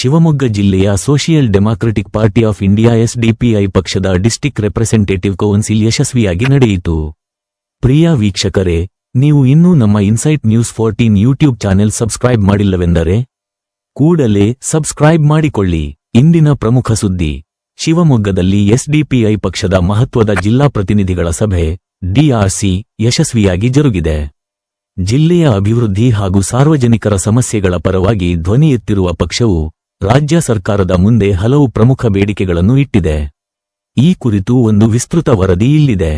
ಶಿವಮೊಗ್ಗ ಜಿಲ್ಲೆಯ social democratic party of India SDPI ಪಕ್ಷದ district representative council ಯಶಸ್ವಿಯಾಗಿ ನಡೆಯಿತು. ಪ್ರಿಯ ವೀಕ್ಷಕರೇ, ನೀವು ಇನ್ನೂ ನಮ್ಮ insight news 14 YouTube channel subscribe ಮಾಡಿಲ್ಲವೆಂದರೆ ಕೂಡಲೇ ಸಬ್ಸ್ಕ್ರೈಬ್ ಮಾಡಿಕೊಳ್ಳಿ. ಇಂದಿನ ಪ್ರಮುಖ ಸುದ್ದಿ: ಶಿವಮೊಗ್ಗದಲ್ಲಿ ಎಸ್ಡಿಪಿಐ ಪಕ್ಷದ ಮಹತ್ವದ ಜಿಲ್ಲಾ ಪ್ರತಿನಿಧಿಗಳ ಸಭೆ ಡಿಆರ್ಸಿ ಯಶಸ್ವಿಯಾಗಿ ಜರುಗಿದೆ. ಜಿಲ್ಲೆಯ ಅಭಿವೃದ್ಧಿ ಹಾಗೂ ಸಾರ್ವಜನಿಕರ ಸಮಸ್ಯೆಗಳ ಪರವಾಗಿ ಧ್ವನಿ ಎತ್ತಿರುವ ಪಕ್ಷವು ರಾಜ್ಯ ಸರ್ಕಾರದ ಮುಂದೆ ಹಲವು ಪ್ರಮುಖ ಬೇಡಿಕೆಗಳನ್ನು ಇಟ್ಟಿದೆ. ಈ ಕುರಿತು ಒಂದು ವಿಸ್ತೃತ ವರದಿ ಇಲ್ಲಿದೆ.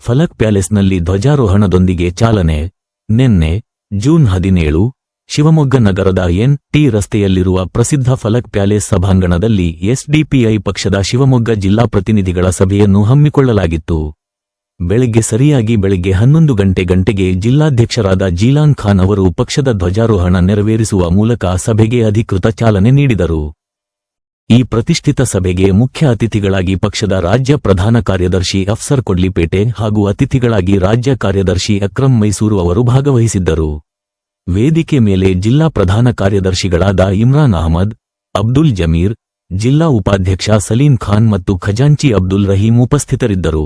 ಫಲಕ್ ಪ್ಯಾಲೇಸ್ನಲ್ಲಿ ಧ್ವಜಾರೋಹಣದೊಂದಿಗೆ ಚಾಲನೆ. ನಿನ್ನೆ ಜೂನ್ 17 ಶಿವಮೊಗ್ಗ ನಗರದ ಎನ್.ಟಿ. ರಸ್ತೆಯಲ್ಲಿರುವ ಪ್ರಸಿದ್ಧ ಫಲಕ್ ಪ್ಯಾಲೇಸ್ ಸಭಾಂಗಣದಲ್ಲಿ ಎಸ್ಡಿಪಿಐ ಪಕ್ಷದ ಶಿವಮೊಗ್ಗ ಜಿಲ್ಲಾ ಪ್ರತಿನಿಧಿಗಳ ಸಭೆಯನ್ನು ಹಮ್ಮಿಕೊಳ್ಳಲಾಗಿತ್ತು. ಸರಿಯಾಗಿ ಬೆಳಗ್ಗೆ 11 ಗಂಟೆಗೆ ಜಿಲ್ಲಾಧ್ಯಕ್ಷರಾದ ಜೀಲಾನ್ ಖಾನ್ ಅವರು ಪಕ್ಷದ ಧ್ವಜಾರೋಹಣ ನೆರವೇರಿಸುವ ಮೂಲಕ ಸಭೆಗೆ ಅಧಿಕೃತ ಚಾಲನೆ ನೀಡಿದರು. ಈ ಪ್ರತಿಷ್ಠಿತ ಸಭೆಗೆ ಮುಖ್ಯ ಅತಿಥಿಗಳಾಗಿ ಪಕ್ಷದ ರಾಜ್ಯ ಪ್ರಧಾನ ಕಾರ್ಯದರ್ಶಿ ಅಫ್ಸರ್ ಕೊಡ್ಲಿಪೇಟೆ ಹಾಗೂ ಅತಿಥಿಗಳಾಗಿ ರಾಜ್ಯ ಕಾರ್ಯದರ್ಶಿ ಅಕ್ರಮ್ ಮೈಸೂರು ಅವರು ಭಾಗವಹಿಸಿದ್ದರು. ವೇದಿಕೆ ಮೇಲೆ ಜಿಲ್ಲಾ ಪ್ರಧಾನ ಕಾರ್ಯದರ್ಶಿಗಳಾದ ಇಮ್ರಾನ್ ಅಹಮದ್, ಅಬ್ದುಲ್ ಜಮೀರ್, ಜಿಲ್ಲಾ ಉಪಾಧ್ಯಕ್ಷ ಸಲೀಂ ಖಾನ್ ಮತ್ತು ಖಜಾಂಚಿ ಅಬ್ದುಲ್ ರಹೀಂ ಉಪಸ್ಥಿತರಿದ್ದರು.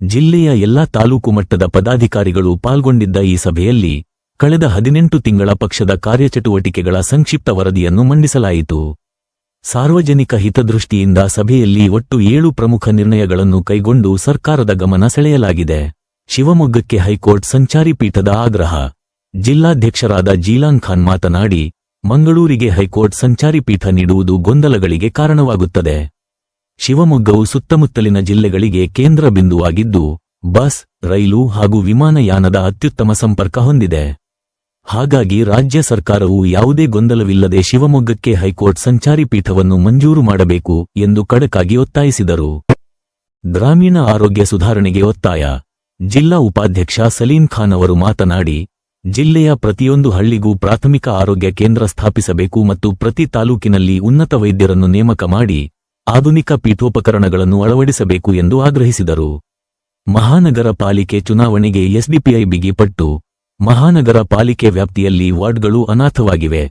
ಜಿಲ್ಲೆಯ ಎಲ್ಲಾ ತಾಲೂಕು ಮಟ್ಟದ ಪದಾಧಿಕಾರಿಗಳು ಪಾಲ್ಗೊಂಡಿದ್ದ ಈ ಸಭೆಯಲ್ಲಿ ಕಳೆದ 18 ತಿಂಗಳ ಪಕ್ಷದ ಕಾರ್ಯಚಟುವಟಿಕೆಗಳ ಸಂಕ್ಷಿಪ್ತ ವರದಿಯನ್ನು ಮಂಡಿಸಲಾಯಿತು. ಸಾರ್ವಜನಿಕ ಹಿತದೃಷ್ಟಿಯಿಂದ ಸಭೆಯಲ್ಲಿ ಒಟ್ಟು 7 ಪ್ರಮುಖ ನಿರ್ಣಯಗಳನ್ನು ಕೈಗೊಂಡು ಸರ್ಕಾರದ ಗಮನ ಸೆಳೆಯಲಾಗಿದೆ. ಶಿವಮೊಗ್ಗಕ್ಕೆ ಹೈಕೋರ್ಟ್ ಸಂಚಾರಿ ಪೀಠದ ಆಗ್ರಹ. ಜಿಲ್ಲಾಧ್ಯಕ್ಷರಾದ ಜೀಲಾನ್ ಖಾನ್ ಮಾತನಾಡಿ, ಮಂಗಳೂರಿಗೆ ಹೈಕೋರ್ಟ್ ಸಂಚಾರಿ ಪೀಠ ನೀಡುವುದು ಗೊಂದಲಗಳಿಗೆ ಕಾರಣವಾಗುತ್ತದೆ. ಶಿವಮೊಗ್ಗವು ಸುತ್ತಮುತ್ತಲಿನ ಜಿಲ್ಲೆಗಳಿಗೆ ಕೇಂದ್ರ ಬಿಂದುವಾಗಿದ್ದು ಬಸ್, ರೈಲು ಹಾಗೂ ವಿಮಾನಯಾನದ ಅತ್ಯುತ್ತಮ ಸಂಪರ್ಕ ಹೊಂದಿದೆ. ಹಾಗಾಗಿ ರಾಜ್ಯ ಸರ್ಕಾರವು ಯಾವುದೇ ಗೊಂದಲವಿಲ್ಲದೆ ಶಿವಮೊಗ್ಗಕ್ಕೆ ಹೈಕೋರ್ಟ್ ಸಂಚಾರಿ ಪೀಠವನ್ನು ಮಂಜೂರು ಮಾಡಬೇಕು ಎಂದು ಖಡಕ್ಕಾಗಿ ಒತ್ತಾಯಿಸಿದರು. ಗ್ರಾಮೀಣ ಆರೋಗ್ಯ ಸುಧಾರಣೆಗೆ ಒತ್ತಾಯ. ಜಿಲ್ಲಾ ಉಪಾಧ್ಯಕ್ಷ ಸಲೀಂ ಖಾನ್ ಅವರು ಮಾತನಾಡಿ, ಜಿಲ್ಲೆಯ ಪ್ರತಿಯೊಂದು ಹಳ್ಳಿಗೂ ಪ್ರಾಥಮಿಕ ಆರೋಗ್ಯ ಕೇಂದ್ರ ಸ್ಥಾಪಿಸಬೇಕು ಮತ್ತು ಪ್ರತಿ ತಾಲೂಕಿನಲ್ಲಿ ಉನ್ನತ ವೈದ್ಯರನ್ನು ನೇಮಕ ಮಾಡಿ ಆಧುನಿಕ ಪೀಠೋಪಕರಣಗಳನ್ನು ಅಳವಡಿಸಬೇಕು ಎಂದು ಆಗ್ರಹಿಸಿದರು. ಮಹಾನಗರ ಪಾಲಿಕೆ ಚುನಾವಣೆಗೆ ಎಸ್ಡಿಪಿಐ ಬಿಗಿಪಟ್ಟು. ಮಹಾನಗರ ಪಾಲಿಕೆ ವ್ಯಾಪ್ತಿಯಲ್ಲಿ ವಾರ್ಡ್ಗಳು ಅನಾಥವಾಗಿವೆ.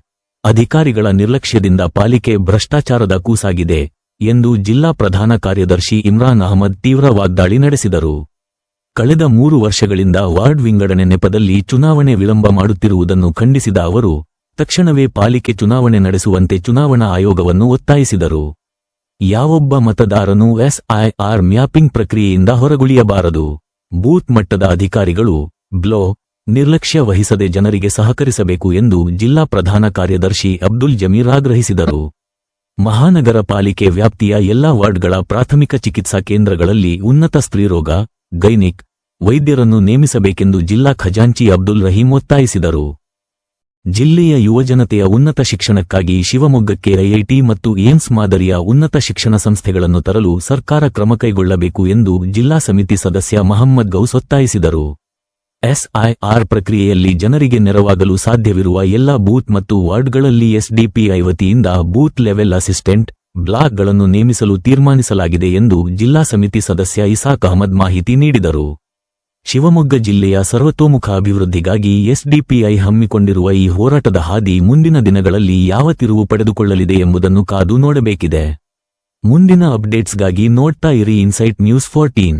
ಅಧಿಕಾರಿಗಳ ನಿರ್ಲಕ್ಷ್ಯದಿಂದ ಪಾಲಿಕೆ ಭ್ರಷ್ಟಾಚಾರದ ಕೂಸಾಗಿದೆ ಎಂದು ಜಿಲ್ಲಾ ಪ್ರಧಾನ ಕಾರ್ಯದರ್ಶಿ ಇಮ್ರಾನ್ ಅಹಮದ್ ತೀವ್ರ ವಾಗ್ದಾಳಿ ನಡೆಸಿದರು. ಕಳೆದ 3 ವರ್ಷಗಳಿಂದ ವಾರ್ಡ್ ವಿಂಗಡಣೆ ನೆಪದಲ್ಲಿ ಚುನಾವಣೆ ವಿಳಂಬ ಮಾಡುತ್ತಿರುವುದನ್ನು ಖಂಡಿಸಿದ ಅವರು ತಕ್ಷಣವೇ ಪಾಲಿಕೆ ಚುನಾವಣೆ ನಡೆಸುವಂತೆ ಚುನಾವಣಾ ಆಯೋಗವನ್ನು ಒತ್ತಾಯಿಸಿದರು. ಯಾವೊಬ್ಬ ಮತದಾರನೂ ಎಸ್ಐಆರ್ ಮ್ಯಾಪಿಂಗ್ ಪ್ರಕ್ರಿಯೆಯಿಂದ ಹೊರಗುಳಿಯಬಾರದು. ಬೂತ್ ಮಟ್ಟದ ಅಧಿಕಾರಿಗಳು ನಿರ್ಲಕ್ಷ್ಯ ವಹಿಸದೆ ಜನರಿಗೆ ಸಹಕರಿಸಬೇಕು ಎಂದು ಜಿಲ್ಲಾ ಪ್ರಧಾನ ಕಾರ್ಯದರ್ಶಿ ಅಬ್ದುಲ್ ಜಮೀರ್ ಆಗ್ರಹಿಸಿದರು. ಮಹಾನಗರ ಪಾಲಿಕೆ ವ್ಯಾಪ್ತಿಯ ಎಲ್ಲಾ ವಾರ್ಡ್ಗಳ ಪ್ರಾಥಮಿಕ ಚಿಕಿತ್ಸಾ ಕೇಂದ್ರಗಳಲ್ಲಿ ಉನ್ನತ ಸ್ತ್ರೀರೋಗ, ಗೈನಿಕ್ ವೈದ್ಯರನ್ನು ನೇಮಿಸಬೇಕೆಂದು ಜಿಲ್ಲಾ ಖಜಾಂಚಿ ಅಬ್ದುಲ್ ರಹೀಂ ಒತ್ತಾಯಿಸಿದರು. ಜಿಲ್ಲೆಯ ಯುವಜನತೆಯ ಉನ್ನತ ಶಿಕ್ಷಣಕ್ಕಾಗಿ ಶಿವಮೊಗ್ಗಕ್ಕೆ ಐಐಟಿ ಮತ್ತು ಏಮ್ಸ್ ಮಾದರಿಯ ಉನ್ನತ ಶಿಕ್ಷಣ ಸಂಸ್ಥೆಗಳನ್ನು ತರಲು ಸರ್ಕಾರ ಕ್ರಮ ಕೈಗೊಳ್ಳಬೇಕು ಎಂದು ಜಿಲ್ಲಾ ಸಮಿತಿ ಸದಸ್ಯ ಮಹಮ್ಮದ್ ಗೌಸ್ ಒತ್ತಾಯಿಸಿದರು. ಎಸ್ಐಆರ್ ಪ್ರಕ್ರಿಯೆಯಲ್ಲಿ ಜನರಿಗೆ ನೆರವಾಗಲು ಸಾಧ್ಯವಿರುವ ಎಲ್ಲ ಬೂತ್ ಮತ್ತು ವಾರ್ಡ್ಗಳಲ್ಲಿ ಎಸ್ಡಿಪಿಐ ವತಿಯಿಂದ ಬೂತ್ ಲೆವೆಲ್ ಅಸಿಸ್ಟೆಂಟ್ ಬ್ಲಾಕ್ಗಳನ್ನು ನೇಮಿಸಲು ತೀರ್ಮಾನಿಸಲಾಗಿದೆ ಎಂದು ಜಿಲ್ಲಾ ಸಮಿತಿ ಸದಸ್ಯ ಇಸಾಕ್ ಅಹಮದ್ ಮಾಹಿತಿ ನೀಡಿದರು. ಶಿವಮೊಗ್ಗ ಜಿಲ್ಲೆಯ ಸರ್ವತೋಮುಖ ಅಭಿವೃದ್ಧಿಗಾಗಿ ಎಸ್ಡಿಪಿಐ ಹಮ್ಮಿಕೊಂಡಿರುವ ಈ ಹೋರಾಟದ ಹಾದಿ ಮುಂದಿನ ದಿನಗಳಲ್ಲಿ ಯಾವ ತಿರುವು ಪಡೆದುಕೊಳ್ಳಲಿದೆ ಎಂಬುದನ್ನು ಕಾದು ನೋಡಬೇಕಿದೆ. ಮುಂದಿನ ಅಪ್ಡೇಟ್ಸ್ಗಾಗಿ ನೋಡ್ತಾ ಇರಿ ಇನ್ಸೈಟ್ ನ್ಯೂಸ್ 14.